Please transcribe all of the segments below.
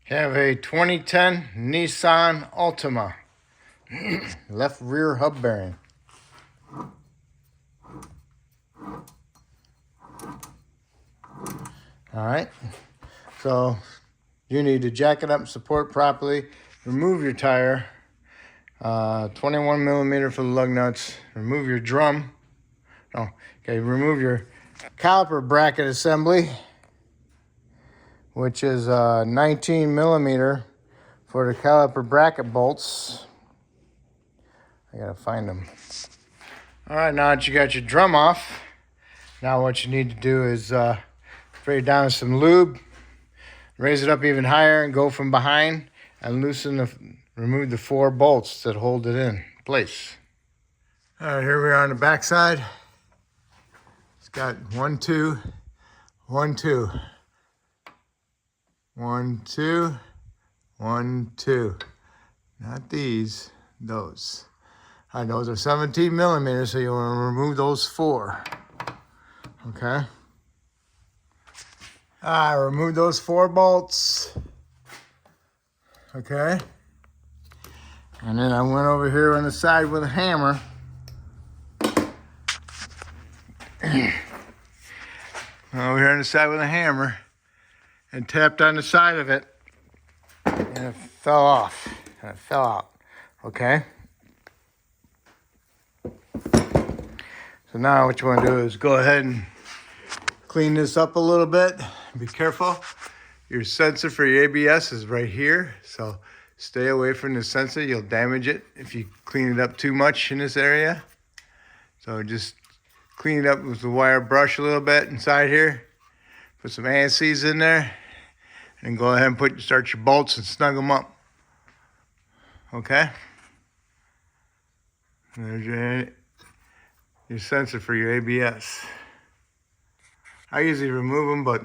Have a 2010 Nissan Altima. Left rear hub bearing. Alright, so you need to jack it up and support properly. Remove your tire. 21 millimeter for the lug nuts. Remove your drum. Oh, okay, remove your caliper bracket assembly, which is 19 millimeter for the caliper bracket bolts. I gotta find them. All right, now that you got your drum off, now what you need to do is spray down some lube, raise it up even higher, and go from behind and remove the 4 bolts that hold it in place. All right, here we are on the back side. It's got 1, 2, 1, 2, 1, 2, 1, 2. Not these, those. All right, those are 17 millimeters, so you want to remove those 4. Okay. All right, remove those 4 bolts. Okay. And then I went over here on the side with a hammer. Over here on the side with a hammer and tapped on the side of it, and it fell off and it fell out. Okay. So now what you want to do is go ahead and clean this up a little bit. Be careful. Your sensor for your ABS is right here, so stay away from the sensor. You'll damage it if you clean it up too much in this area. So just clean it up with the wire brush a little bit inside here. Put some anti-seize in there, and go ahead and start your bolts and snug them up. Okay. There's your sensor for your ABS. I usually remove them, but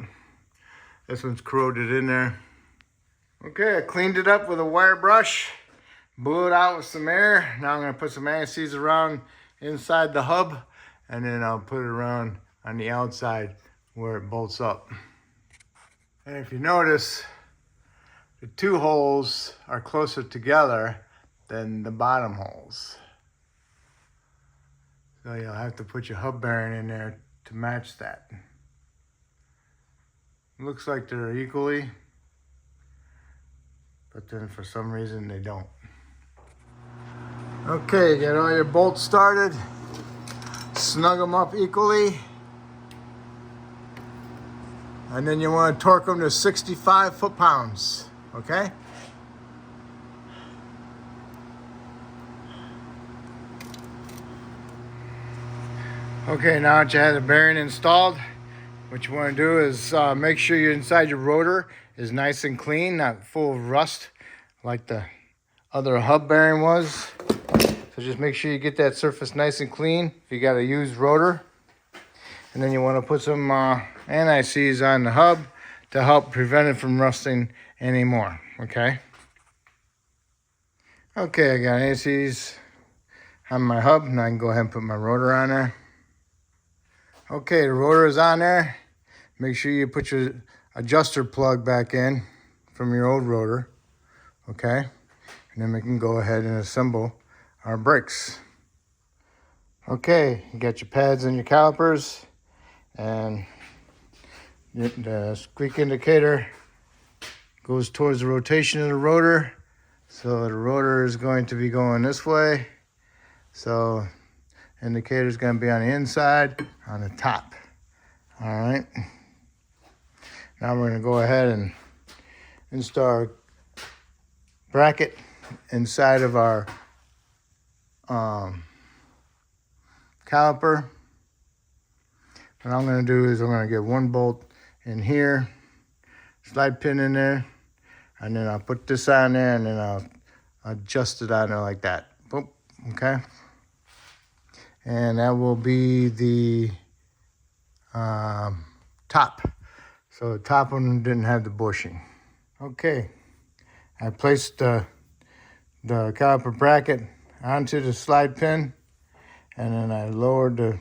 this one's corroded in there. Okay, I cleaned it up with a wire brush, blew it out with some air. Now I'm going to put some anti-seize around inside the hub, and then I'll put it around on the outside where it bolts up. And if you notice, the 2 holes are closer together than the bottom holes. So you'll have to put your hub bearing in there to match that. Looks like they're equally, but then for some reason they don't. Okay, get all your bolts started. Snug them up equally. And then you want to torque them to 65 foot-pounds, okay? Okay, now that you have the bearing installed, what you want to do is make sure you're inside your rotor is nice and clean, not full of rust like the other hub bearing was. So just make sure you get that surface nice and clean if you got a used rotor. And then you want to put some anti-seize on the hub to help prevent it from rusting anymore, okay? Okay, I got anti-seize on my hub, and I can go ahead and put my rotor on there. Okay, the rotor is on there. Make sure you put your adjuster plug back in from your old rotor, okay? And then we can go ahead and assemble our brakes. Okay, you got your pads and your calipers, and the squeak indicator goes towards the rotation of the rotor. So the rotor is going to be going this way. So indicator is going to be on the inside, on the top. All right. Now we're going to go ahead and install our bracket inside of our caliper. What I'm going to do is I'm going to get 1 bolt in here, slide pin in there, and then I'll put this on there, and then I'll adjust it on there like that. Boop, okay. And that will be the top. So the top one didn't have the bushing. Okay, I placed the caliper bracket onto the slide pin, and then I lowered the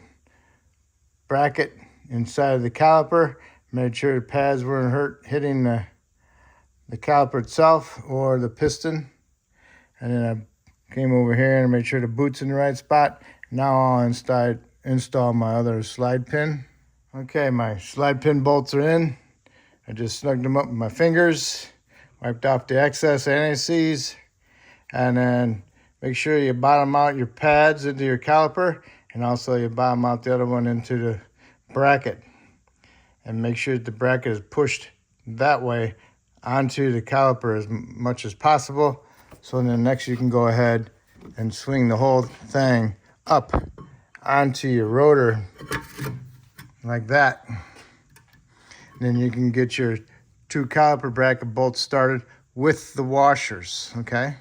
bracket inside of the caliper, made sure the pads weren't hitting the the caliper itself or the piston. And then I came over here and made sure the boot's in the right spot. Now I'll install my other slide pin. Okay, my slide pin bolts are in. I just snugged them up with my fingers, wiped off the excess anti-seize, and then make sure you bottom out your pads into your caliper, and also you bottom out the other one into the bracket. And make sure that the bracket is pushed that way onto the caliper as much as possible. So then next you can go ahead and swing the whole thing up onto your rotor like that. Then you can get your 2 caliper bracket bolts started with the washers, okay?